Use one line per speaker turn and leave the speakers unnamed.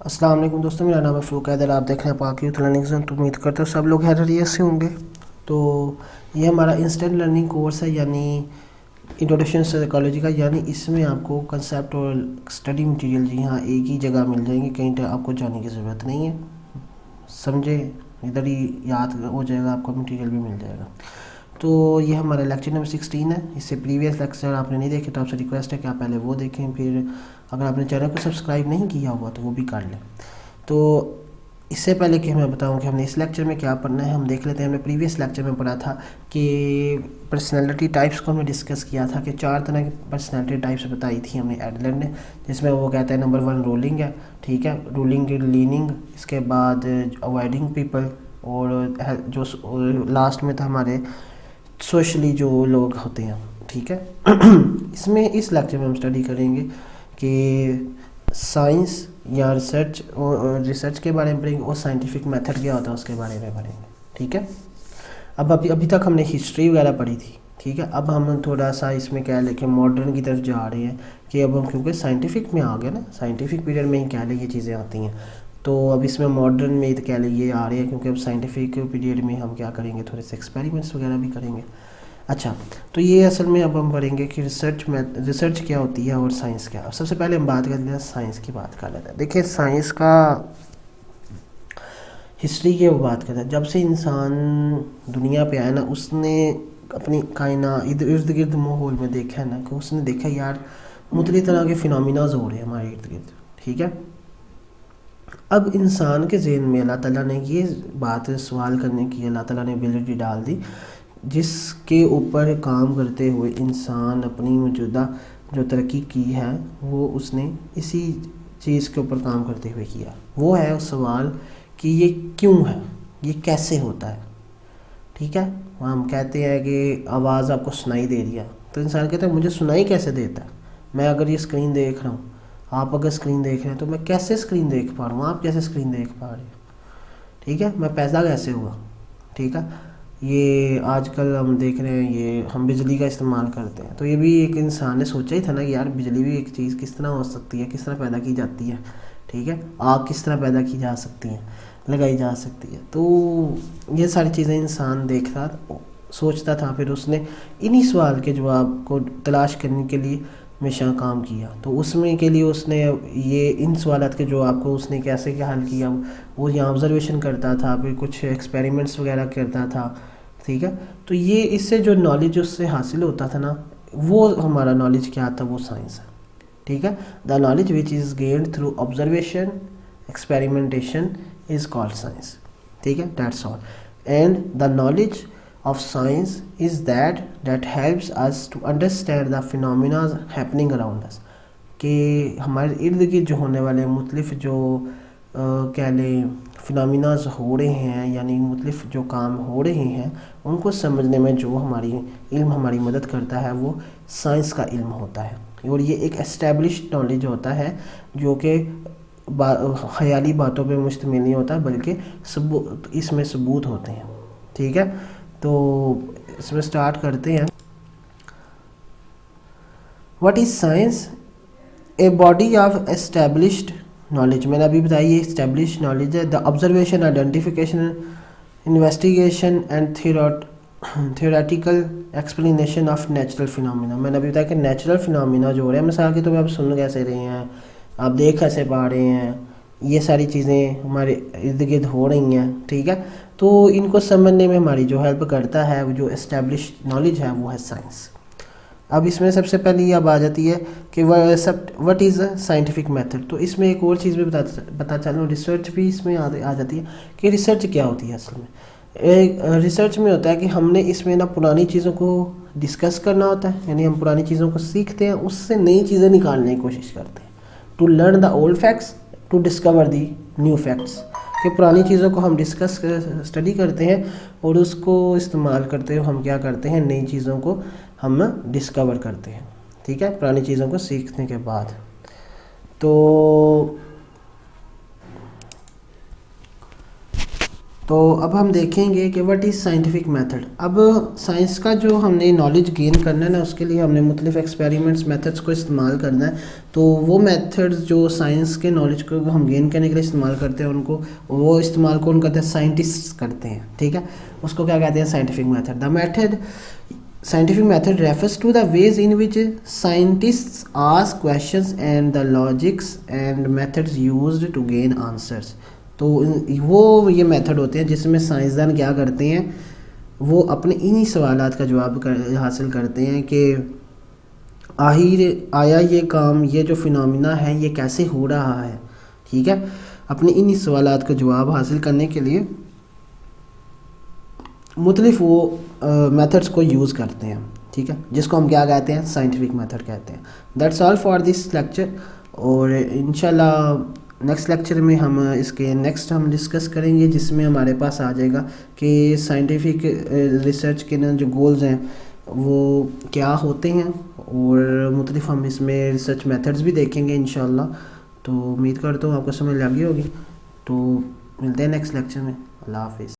السلام علیکم دوستوں، میرا نام ہے فروق حیدر، آپ دیکھ رہے ہیں پاک یوتھ لرننگ زون۔ تو امید کرتے ہو سب لوگ خیریت سے ہوں گے۔ تو یہ ہمارا انسٹنٹ لرننگ کورس ہے، یعنی انٹروڈکشن سائیکالوجی کا، یعنی اس میں آپ کو کنسیپٹ اور اسٹڈی مٹیریل جی ہاں ایک ہی جگہ مل جائیں گے، کہیں آپ کو جانے کی ضرورت نہیں ہے، سمجھے، ادھر ہی یاد ہو جائے گا، آپ کو مٹیریل بھی مل جائے گا۔ تو یہ ہمارا لیکچر نمبر 16 ہے۔ اس سے پریویس لیکچر آپ نے نہیں دیکھے تو آپ سے ریکویسٹ ہے کہ آپ پہلے وہ دیکھیں، پھر اگر آپ نے چینل کو سبسکرائب نہیں کیا ہوا تو وہ بھی کر لیں۔ تو اس سے پہلے کہ میں بتاؤں کہ ہم نے اس لیکچر میں کیا پڑھنا ہے، ہم دیکھ لیتے ہیں۔ ہم نے پریویس لیکچر میں پڑھا تھا کہ پرسنالٹی ٹائپس کو ہم نے ڈسکس کیا تھا کہ 4 طرح کی پرسنالٹی ٹائپس بتائی تھی ہم نے ایڈلر نے، جس میں وہ کہتا ہے نمبر 1 رولنگ ہے، ٹھیک ہے، رولنگ لیننگ، اس کے بعد اوائڈنگ پیپل، اور جو لاسٹ میں تھا ہمارے سوشلی جو لوگ ہوتے ہیں، ٹھیک ہے۔ اس لیکچر میں ہم اسٹڈی کریں گے کہ سائنس یا ریسرچ کے بارے میں پڑھیں گے، اور سائنٹیفک میتھڈ کیا ہوتا ہے اس کے بارے میں پڑھیں گے، ٹھیک ہے۔ ابھی تک ہم نے ہسٹری وغیرہ پڑھی تھی، ٹھیک ہے۔ اب ہم تھوڑا سا اس میں کہہ لیں کہ ماڈرن کی طرف جا رہے ہیں، کہ اب ہم کیونکہ سائنٹیفک میں آ گئے نا، سائنٹیفک پیریڈ میں ہی کہہ لیں یہ چیزیں آتی ہیں، تو اب اس میں ماڈرن میں کہہ لیں یہ آ رہے ہیں، کیونکہ اب سائنٹیفک پیریڈ میں ہم کیا کریں گے، تھوڑے سے ایکسپیریمنٹس وغیرہ بھی کریں گے۔ اچھا، تو یہ اصل میں اب ہم پڑھیں گے کہ ریسرچ کیا ہوتی ہے اور سائنس کیا۔ سب سے پہلے ہم بات کر لیتے ہیں سائنس کی، بات کر لیتے ہیں۔ دیکھیں سائنس کا ہسٹری کی وہ بات کرتا ہے، جب سے انسان دنیا پہ آیا نا، اس نے اپنی کائنات ارد گرد ماحول میں دیکھا ہے نا، کہ اس نے دیکھا یار مختلف طرح کے فینومیناز ہو رہے ہیں ہمارے ارد گرد، ٹھیک ہے۔ اب انسان کے ذہن میں اللہ تعالیٰ نے یہ بات سوال کرنے کی اللہ تعالیٰ نے ایبلٹی ڈال دی، جس کے اوپر کام کرتے ہوئے انسان اپنی موجودہ جو ترقی کی ہے وہ اس نے اسی چیز کے اوپر کام کرتے ہوئے کیا۔ وہ ہے سوال کہ یہ کیوں ہے، یہ کیسے ہوتا ہے، ٹھیک ہے۔ ہم کہتے ہیں کہ آواز آپ کو سنائی دے رہی ہے، تو انسان کہتا ہے مجھے سنائی کیسے دیتا ہے، میں اگر یہ اسکرین دیکھ رہا ہوں، آپ اگر اسکرین دیکھ رہے ہیں تو میں کیسے اسکرین دیکھ پا رہا ہوں، آپ کیسے اسکرین دیکھ پا رہے ہیں، ٹھیک ہے، میں پیدا کیسے ہوا، ٹھیک ہے۔ یہ آج کل ہم دیکھ رہے ہیں یہ ہم بجلی کا استعمال کرتے ہیں، تو یہ بھی ایک انسان نے سوچا ہی تھا نا کہ یار بجلی بھی ایک چیز کس طرح ہو سکتی ہے، کس طرح پیدا کی جاتی ہے، ٹھیک ہے، آگ کس طرح پیدا کی جا سکتی ہے، لگائی جا سکتی ہے۔ تو یہ ساری چیزیں انسان دیکھتا سوچتا تھا، پھر اس نے انہی سوال کے جواب کو تلاش کرنے کے لیے ہمیشہ کام کیا۔ تو اس میں کے لیے اس نے یہ ان سوالات کے جواب کو اس نے کیسے کیا حل کیا، وہ یہاں آبزرویشن کرتا تھا، پھر کچھ ایکسپیریمنٹس وغیرہ کرتا تھا، ٹھیک ہے۔ تو یہ اس سے جو نالج اس سے حاصل ہوتا تھا نا، وہ ہمارا نالج کیا تھا، وہ سائنس ہے، ٹھیک ہے۔ The knowledge which is gained through observation experimentation is called science, ٹھیک ہے، that's all. And the knowledge of science is that helps us to understand the phenomena happening around us، کہ ہمارے ارد گرد جو ہونے والے مختلف جو کہہ لیں فنامیناز ہو رہے ہیں، یعنی مختلف جو کام ہو رہے ہیں، ان کو سمجھنے میں جو ہماری مدد کرتا ہے وہ سائنس کا علم ہوتا ہے، اور یہ ایک اسٹیبلشڈ نالج ہوتا ہے جو کہ خیالی باتوں پہ مشتمل نہیں ہوتا، بلکہ اس میں ثبوت ہوتے ہیں، ٹھیک ہے۔ تو اس میں سٹارٹ کرتے ہیں۔ What is science? A body of established knowledge, میں نے ابھی بتایا یہ اسٹیبلشڈ نالج ہے، the observation identification investigation and theoretical explanation of natural phenomena. میں نے ابھی بتایا کہ نیچرل فینومینا جو ہو رہے ہیں، مثال کے طور پہ آپ سن کیسے رہے ہیں، آپ دیکھ کیسے پا رہے ہیں، یہ ساری چیزیں ہمارے ارد گرد ہو رہی ہیں، ٹھیک ہے۔ تو ان کو سمجھنے میں ہماری جو ہیلپ کرتا ہے، جو اسٹیبلشڈ نالج ہے، وہ ہے سائنس۔ اب اس میں سب سے پہلے یہ اب آ جاتی ہے کہ what is a scientific method. تو اس میں ایک اور چیز بھی بتا چلوں، ریسرچ بھی اس میں آ جاتی ہے کہ ریسرچ کیا ہوتی ہے اصل میں۔ ریسرچ میں ہوتا ہے کہ ہم نے اس میں نا پرانی چیزوں کو ڈسکس کرنا ہوتا ہے، یعنی ہم پرانی چیزوں کو سیکھتے ہیں، اس سے نئی چیزیں نکالنے کی کوشش کرتے ہیں، to learn the old facts to discover the new facts, کہ پرانی چیزوں کو ہم اسٹڈی کرتے ہیں اور اس کو استعمال کرتے ہوئے ہم کیا کرتے ہیں، نئی چیزوں کو ہم ڈسکور کرتے ہیں، ٹھیک ہے، پرانی چیزوں کو سیکھنے کے بعد۔ تو تو اب ہم دیکھیں گے کہ وٹ از سائنٹیفک میتھڈ. اب سائنس کا جو ہم نے نالج گین کرنا ہے نا، اس کے لیے ہم نے مختلف ایکسپیریمنٹس میتھڈس کو استعمال کرنا ہے. تو وہ میتھڈز جو سائنس کے نالج کو ہم گین کرنے کے لیے استعمال کرتے ہیں، ان کو وہ استعمال کون کرتے ہیں؟ سائنٹسٹ کرتے ہیں. ٹھیک ہے، اس کو کیا کہتے ہیں؟ Scientific method. The method scientific method refers to the ways in which scientists ask questions and the logics and methods used to gain answers. تو وہ یہ میتھڈ ہوتے ہیں جس میں سائنسدان کیا کرتے ہیں، وہ اپنے انہی سوالات کا جواب حاصل کرتے ہیں کہ آیا یہ کام، یہ جو فینومینا ہے یہ کیسے ہو رہا ہے. ٹھیک ہے، اپنے انہی سوالات کا جواب حاصل کرنے کے لیے مختلف وہ میتھڈس کو یوز کرتے ہیں. ٹھیک ہے، جس کو ہم کیا کہتے ہیں؟ سائنٹیفک میتھڈ کہتے ہیں. That's all for this lecture. اور انشاءاللہ نیکسٹ لیکچر میں ہم اس کے نیکسٹ ہم ڈسکس کریں گے، جس میں ہمارے پاس آ جائے گا کہ سائنٹیفک ریسرچ کے جو گولز ہیں وہ کیا ہوتے ہیں، اور مختلف ہم اس میں ریسرچ میتھڈس بھی دیکھیں گے انشاءاللہ. تو امید کرتا ہوں آپ کو سمجھ لگ گئی ہوگی. تو ملتے ہیں نیکسٹ لیکچر میں. اللہ حافظ.